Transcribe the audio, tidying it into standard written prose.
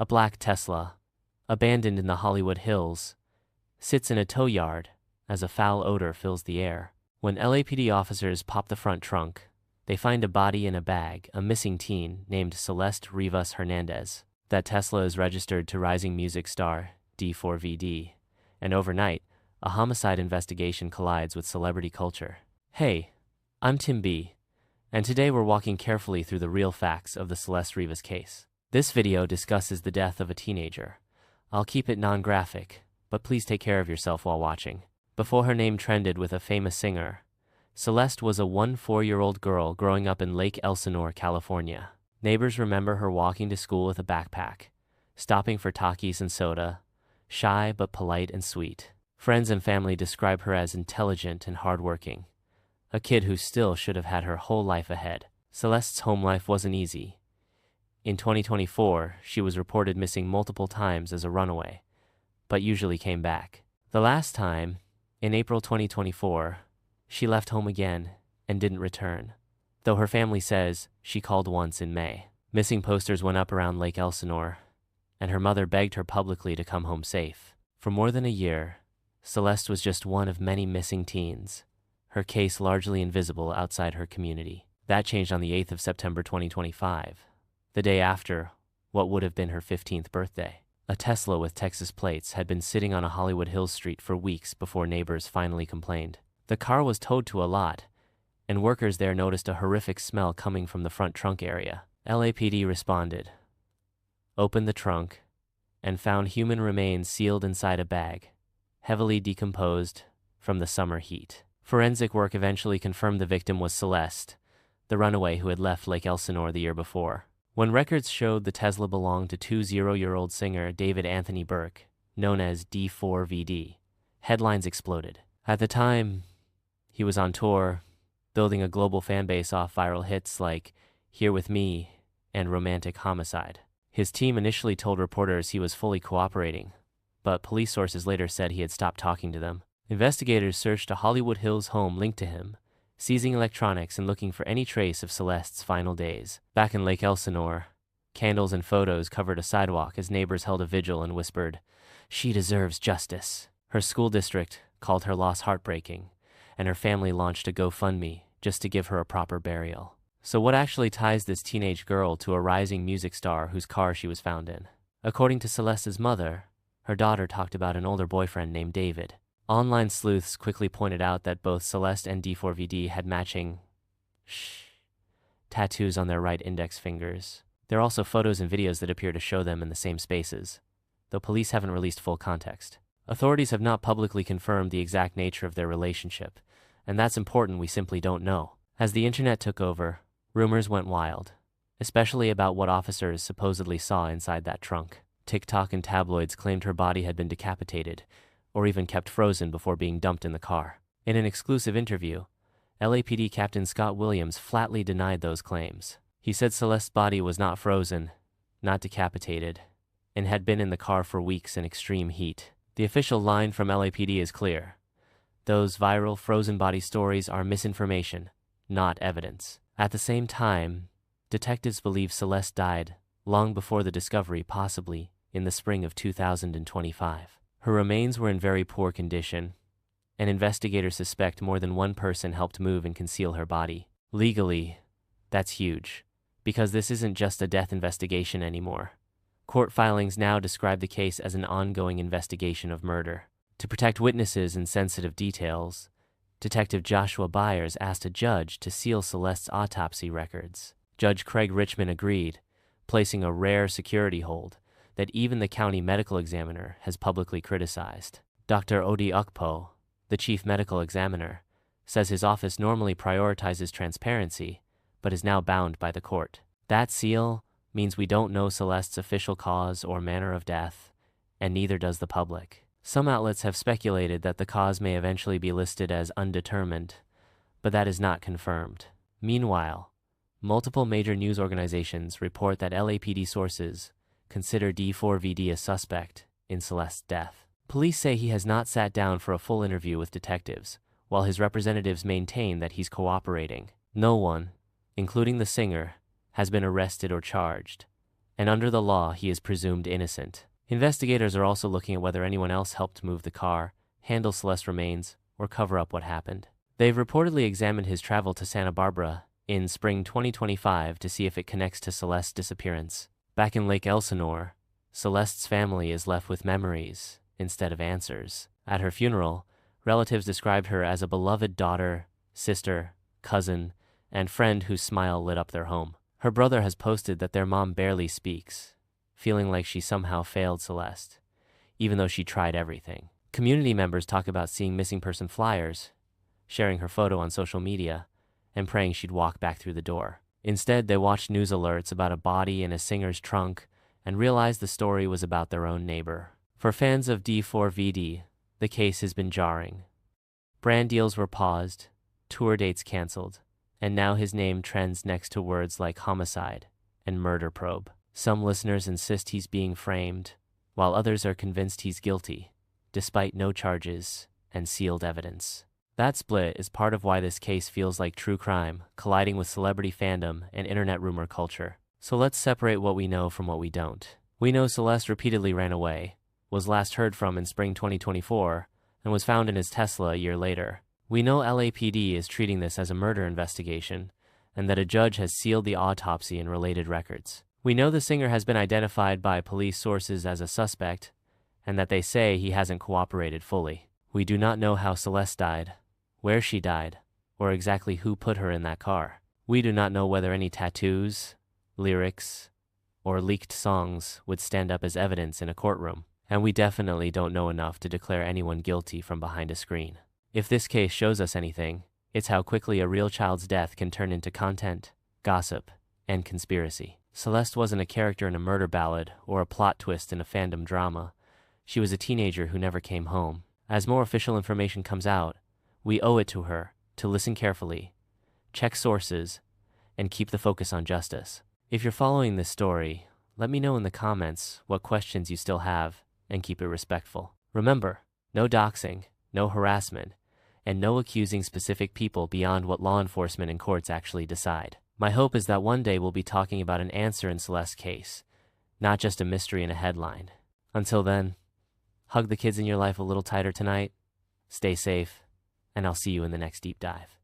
A black Tesla, abandoned in the Hollywood Hills, sits in a tow yard as a foul odor fills the air. When LAPD officers pop the front trunk, they find a body in a bag, a missing teen named Celeste Rivas Hernandez. That Tesla is registered to rising music star D4VD, and overnight, a homicide investigation collides with celebrity culture. Hey, I'm Tim B, and today we're walking carefully through the real facts of the Celeste Rivas case. This video discusses the death of a teenager. I'll keep it non-graphic, but please take care of yourself while watching. Before her name trended with a famous singer, Celeste was a 4-year-old girl growing up in Lake Elsinore, California. Neighbors remember her walking to school with a backpack, stopping for Takis and soda, shy but polite and sweet. Friends and family describe her as intelligent and hardworking, a kid who still should have had her whole life ahead. Celeste's home life wasn't easy. In 2024, she was reported missing multiple times as a runaway, but usually came back. The last time, in April 2024, she left home again and didn't return, though her family says she called once in May. Missing posters went up around Lake Elsinore, and her mother begged her publicly to come home safe. For more than a year, Celeste was just one of many missing teens, her case largely invisible outside her community. That changed on the 8th of September 2025, the day after what would have been her 15th birthday. A Tesla with Texas plates had been sitting on a Hollywood Hills street for weeks before neighbors finally complained. The car was towed to a lot, and workers there noticed a horrific smell coming from the front trunk area. LAPD responded, opened the trunk, and found human remains sealed inside a bag, heavily decomposed from the summer heat. Forensic work eventually confirmed the victim was Celeste, the runaway who had left Lake Elsinore the year before. When records showed the Tesla belonged to 20-year-old singer David Anthony Burke, known as D4VD, headlines exploded. At the time, he was on tour, building a global fan base off viral hits like Here With Me and Romantic Homicide. His team initially told reporters he was fully cooperating, but police sources later said he had stopped talking to them. Investigators searched a Hollywood Hills home linked to him, seizing electronics and looking for any trace of Celeste's final days. Back in Lake Elsinore, candles and photos covered a sidewalk as neighbors held a vigil and whispered, "She deserves justice." Her school district called her loss heartbreaking, and her family launched a GoFundMe just to give her a proper burial. So what actually ties this teenage girl to a rising music star whose car she was found in? According to Celeste's mother, her daughter talked about an older boyfriend named David. Online sleuths quickly pointed out that both Celeste and D4VD had matching tattoos on their right index fingers. There are also photos and videos that appear to show them in the same spaces, though police haven't released full context. Authorities have not publicly confirmed the exact nature of their relationship, and that's important. We simply don't know. As the internet took over, rumors went wild, especially about what officers supposedly saw inside that trunk. TikTok and tabloids claimed her body had been decapitated, or even kept frozen before being dumped in the car. In an exclusive interview, LAPD Captain Scott Williams flatly denied those claims. He said Celeste's body was not frozen, not decapitated, and had been in the car for weeks in extreme heat. The official line from LAPD is clear. Those viral frozen body stories are misinformation, not evidence. At the same time, detectives believe Celeste died long before the discovery, possibly in the spring of 2025. Her remains were in very poor condition, and investigators suspect more than one person helped move and conceal her body. Legally, that's huge, because this isn't just a death investigation anymore. Court filings now describe the case as an ongoing investigation of murder. To protect witnesses and sensitive details, Detective Joshua Byers asked a judge to seal Celeste's autopsy records. Judge Craig Richmond agreed, placing a rare security hold that even the county medical examiner has publicly criticized. Dr. Odey Ukpo, the chief medical examiner, says his office normally prioritizes transparency, but is now bound by the court. That seal means we don't know Celeste's official cause or manner of death, and neither does the public. Some outlets have speculated that the cause may eventually be listed as undetermined, but that is not confirmed. Meanwhile, multiple major news organizations report that LAPD sources consider D4VD a suspect in Celeste's death. Police say he has not sat down for a full interview with detectives, while his representatives maintain that he's cooperating. No one, including the singer, has been arrested or charged, and under the law, he is presumed innocent. Investigators are also looking at whether anyone else helped move the car, handle Celeste's remains, or cover up what happened. They've reportedly examined his travel to Santa Barbara in spring 2025 to see if it connects to Celeste's disappearance. Back in Lake Elsinore, Celeste's family is left with memories instead of answers. At her funeral, relatives described her as a beloved daughter, sister, cousin, and friend whose smile lit up their home. Her brother has posted that their mom barely speaks, feeling like she somehow failed Celeste, even though she tried everything. Community members talk about seeing missing person flyers, sharing her photo on social media, and praying she'd walk back through the door. Instead, they watched news alerts about a body in a singer's trunk and realized the story was about their own neighbor. For fans of D4VD, the case has been jarring. Brand deals were paused, tour dates canceled, and now his name trends next to words like homicide and murder probe. Some listeners insist he's being framed, while others are convinced he's guilty, despite no charges and sealed evidence. That split is part of why this case feels like true crime, colliding with celebrity fandom and internet rumor culture. So let's separate what we know from what we don't. We know Celeste repeatedly ran away, was last heard from in spring 2024, and was found in his Tesla a year later. We know LAPD is treating this as a murder investigation, and that a judge has sealed the autopsy and related records. We know the singer has been identified by police sources as a suspect, and that they say he hasn't cooperated fully. We do not know how Celeste died, where she died, or exactly who put her in that car. We do not know whether any tattoos, lyrics, or leaked songs would stand up as evidence in a courtroom. And we definitely don't know enough to declare anyone guilty from behind a screen. If this case shows us anything, it's how quickly a real child's death can turn into content, gossip, and conspiracy. Celeste wasn't a character in a murder ballad or a plot twist in a fandom drama. She was a teenager who never came home. As more official information comes out, we owe it to her to listen carefully, check sources, and keep the focus on justice. If you're following this story, let me know in the comments what questions you still have, and keep it respectful. Remember, no doxing, no harassment, and no accusing specific people beyond what law enforcement and courts actually decide. My hope is that one day we'll be talking about an answer in Celeste's case, not just a mystery in a headline. Until then, hug the kids in your life a little tighter tonight, stay safe, and I'll see you in the next deep dive.